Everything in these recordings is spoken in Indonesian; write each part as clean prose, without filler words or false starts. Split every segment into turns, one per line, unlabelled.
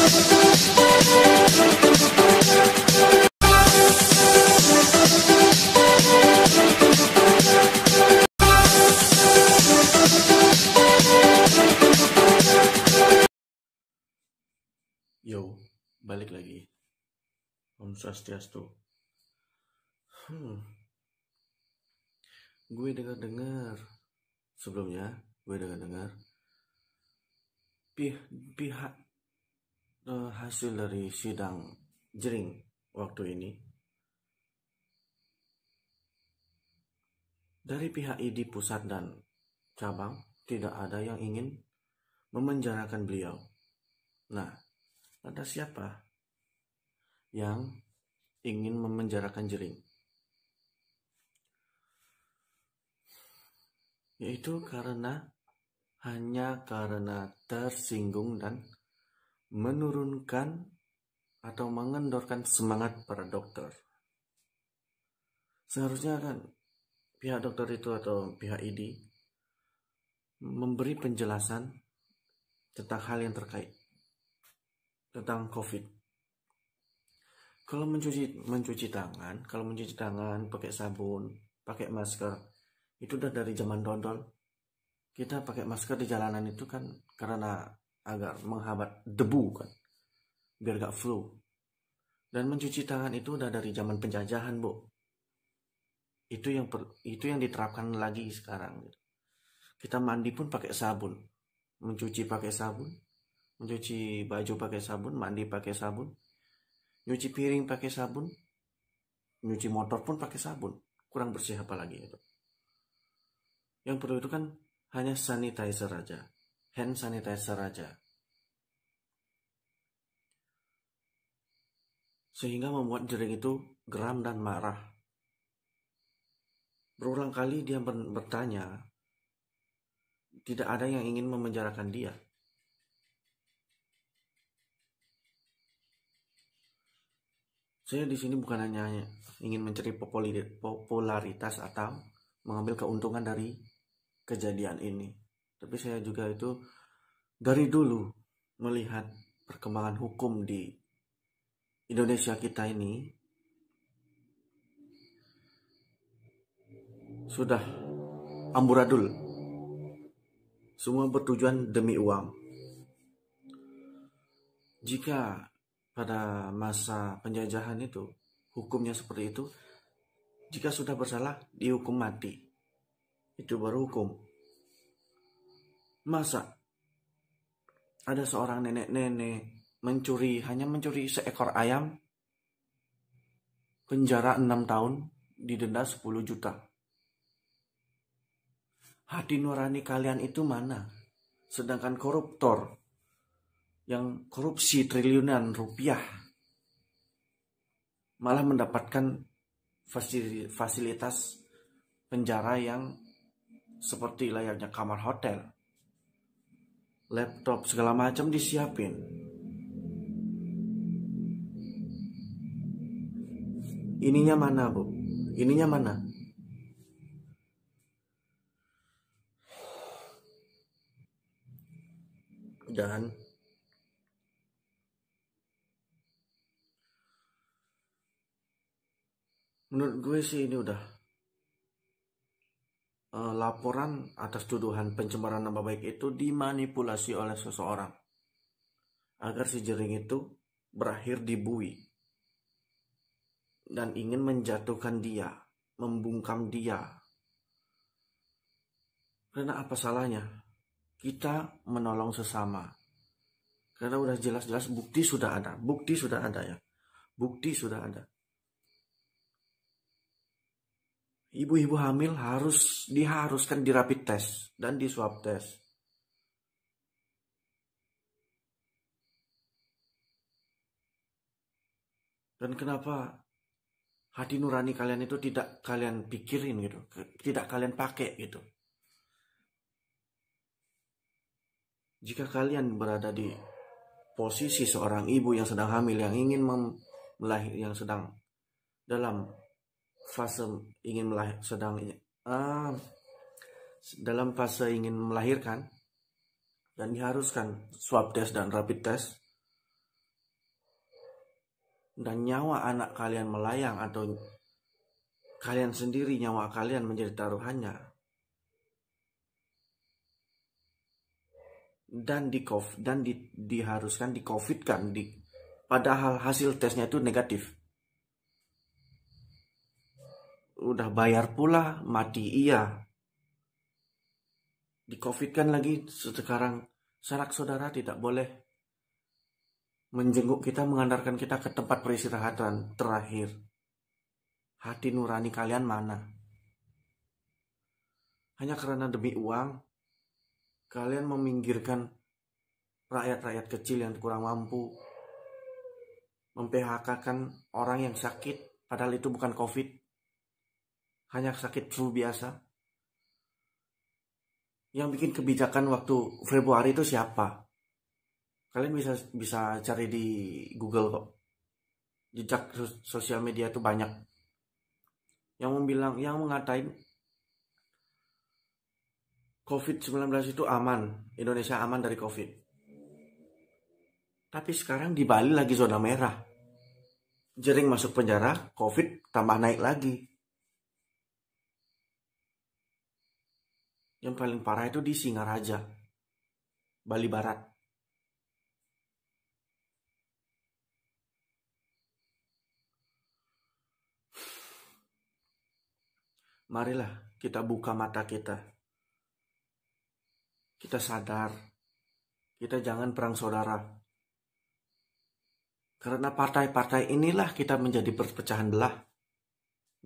Yo, balik lagi. Om Swastiastu. Gue dengar sebelumnya, pihak hasil dari sidang jering waktu ini dari pihak ID pusat dan cabang tidak ada yang ingin memenjarakan beliau. Nah, ada siapa yang ingin memenjarakan jering? Yaitu hanya karena tersinggung dan menurunkan atau mengendorkan semangat para dokter. Seharusnya kan pihak dokter itu atau pihak ID memberi penjelasan tentang hal yang terkait tentang COVID. Kalau mencuci tangan pakai sabun, pakai masker, itu udah dari zaman dodol. Kita pakai masker di jalanan itu kan karena agar menghambat debu kan, biar gak flu. Dan mencuci tangan itu udah dari zaman penjajahan, Bu. Itu yang diterapkan lagi sekarang. Kita mandi pun pakai sabun, mencuci pakai sabun, mencuci baju pakai sabun, mandi pakai sabun, nyuci piring pakai sabun, nyuci motor pun pakai sabun. Kurang bersih apa lagi itu? Yang perlu itu kan hanya sanitizer aja, hand sanitizer aja. Sehingga membuat jering itu geram dan marah. Berulang kali dia bertanya, tidak ada yang ingin memenjarakan dia. Saya di sini bukan hanya ingin mencari popularitas atau mengambil keuntungan dari kejadian ini, tapi saya juga itu dari dulu melihat perkembangan hukum di Indonesia kita ini sudah amburadul, semua bertujuan demi uang. Jika pada masa penjajahan itu hukumnya seperti itu, jika sudah bersalah dihukum mati, itu baru hukum. Masa ada seorang nenek-nenek hanya mencuri seekor ayam, penjara 6 tahun, didenda 10 juta. Hati nurani kalian itu mana? Sedangkan koruptor yang korupsi triliunan rupiah malah mendapatkan fasilitas penjara yang seperti layaknya kamar hotel, laptop segala macam disiapin. Ininya mana, Bu? Ininya mana? Dan menurut gue sih ini udah laporan atas tuduhan pencemaran nama baik itu dimanipulasi oleh seseorang agar si jering itu berakhir dibui dan ingin menjatuhkan dia, membungkam dia. Karena apa salahnya kita menolong sesama? Karena udah jelas-jelas bukti sudah ada ya. Bukti sudah ada. Ibu-ibu hamil diharuskan di rapid test dan di swab test. Dan kenapa hati nurani kalian itu tidak kalian pikirin gitu, tidak kalian pakai gitu? Jika kalian berada di posisi seorang ibu yang sedang hamil, yang ingin yang sedang dalam fase ingin dalam fase ingin melahirkan dan diharuskan swab test dan rapid test, dan nyawa anak kalian melayang atau kalian sendiri nyawa kalian menjadi taruhannya, dan diharuskan di-covidkan, padahal hasil tesnya itu negatif. Udah bayar pula, mati iya. Di-covidkan lagi. Sekarang sanak saudara tidak boleh menjenguk kita, mengantarkan kita ke tempat peristirahatan terakhir. Hati nurani kalian mana? Hanya karena demi uang, kalian meminggirkan rakyat-rakyat kecil yang kurang mampu, mem-PHK-kan orang yang sakit, padahal itu bukan COVID, hanya sakit flu biasa. Yang bikin kebijakan waktu Februari itu siapa? Kalian bisa cari di Google kok. Jejak sosial media itu banyak yang mengatain COVID-19 itu aman, Indonesia aman dari COVID. Tapi sekarang di Bali lagi zona merah. Jering masuk penjara, COVID tambah naik lagi. Yang paling parah itu di Singaraja, Bali Barat. Marilah kita buka mata kita. Kita sadar, kita jangan perang saudara. Karena partai-partai inilah kita menjadi perpecahan belah.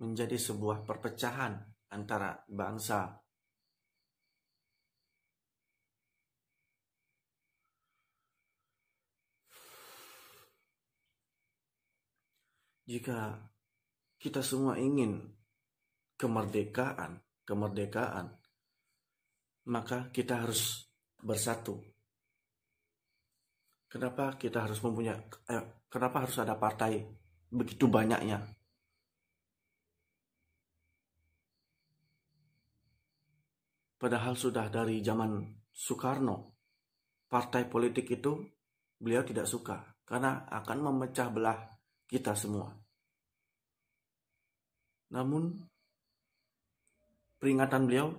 Menjadi sebuah perpecahan antara bangsa. Jika kita semua ingin kemerdekaan, maka kita harus bersatu. Kenapa harus ada partai begitu banyaknya? Padahal sudah dari zaman Soekarno, partai politik itu beliau tidak suka karena akan memecah belah kita semua. Namun peringatan beliau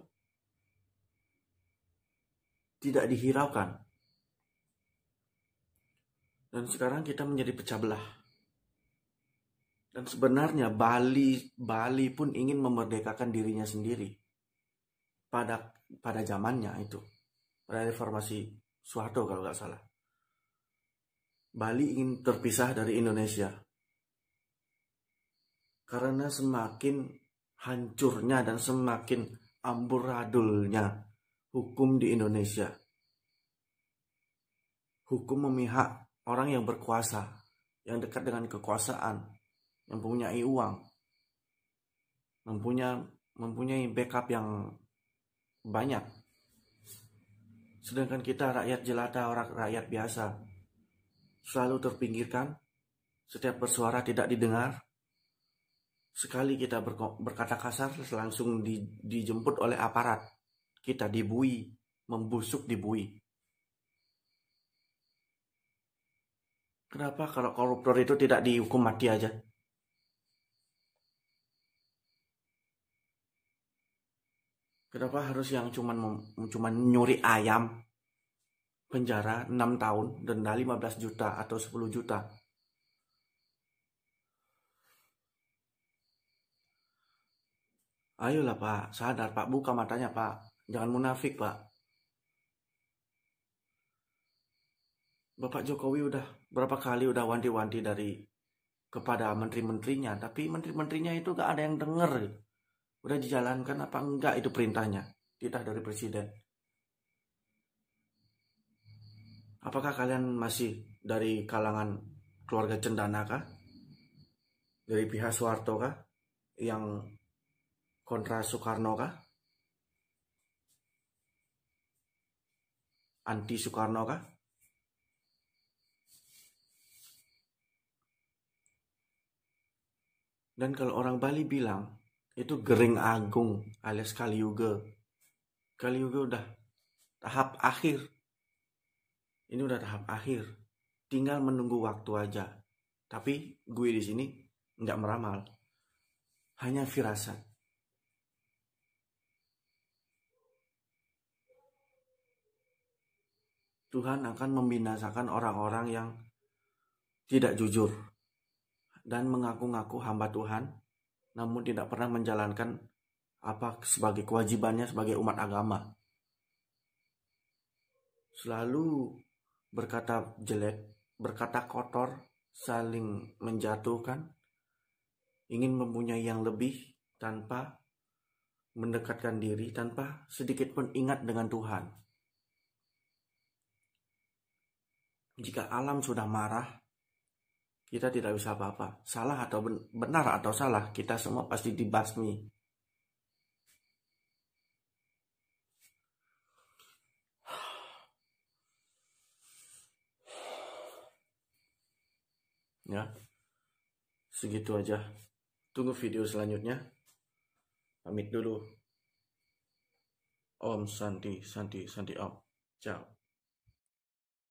tidak dihiraukan. Dan sekarang kita menjadi pecah belah. Dan sebenarnya Bali pun ingin memerdekakan dirinya sendiri. Pada zamannya itu. Pada reformasi Soeharto kalau nggak salah. Bali ingin terpisah dari Indonesia. Karena semakin hancurnya dan semakin amburadulnya hukum di Indonesia. Hukum memihak orang yang berkuasa, yang dekat dengan kekuasaan, yang mempunyai uang, mempunyai backup yang banyak. Sedangkan kita rakyat jelata, orang rakyat biasa, selalu terpinggirkan, setiap bersuara tidak didengar. Sekali kita berkata kasar, langsung dijemput oleh aparat. Kita dibui, membusuk dibui. Kenapa kalau koruptor itu tidak dihukum mati aja? Kenapa harus yang cuman nyuri ayam, penjara 6 tahun, denda 15 juta atau 10 juta? Ayolah Pak, sadar Pak, buka matanya Pak. Jangan munafik Pak. Bapak Jokowi udah berapa kali wanti-wanti kepada menteri-menterinya, tapi menteri-menterinya itu gak ada yang denger. Udah dijalankan apa enggak itu perintahnya, titah dari presiden. Apakah kalian masih dari kalangan keluarga cendana kah? Dari pihak Soeharto kah? Yang kontra Soekarno kah? Anti Soekarno kah? Dan kalau orang Bali bilang, itu Gering Agung alias Kaliuga. Kaliuga udah tahap akhir. Ini udah tahap akhir. Tinggal menunggu waktu aja. Tapi gue di sini nggak meramal, hanya firasat. Tuhan akan membinasakan orang-orang yang tidak jujur dan mengaku-ngaku hamba Tuhan, namun tidak pernah menjalankan apa sebagai kewajibannya sebagai umat agama. Selalu berkata jelek, berkata kotor, saling menjatuhkan, ingin mempunyai yang lebih tanpa mendekatkan diri, tanpa sedikit pun ingat dengan Tuhan. Jika alam sudah marah, kita tidak bisa apa-apa. Salah atau benar atau salah, kita semua pasti dibasmi. Ya, segitu aja. Tunggu video selanjutnya. Pamit dulu. Om Santi, Santi, Santi Om. Ciao.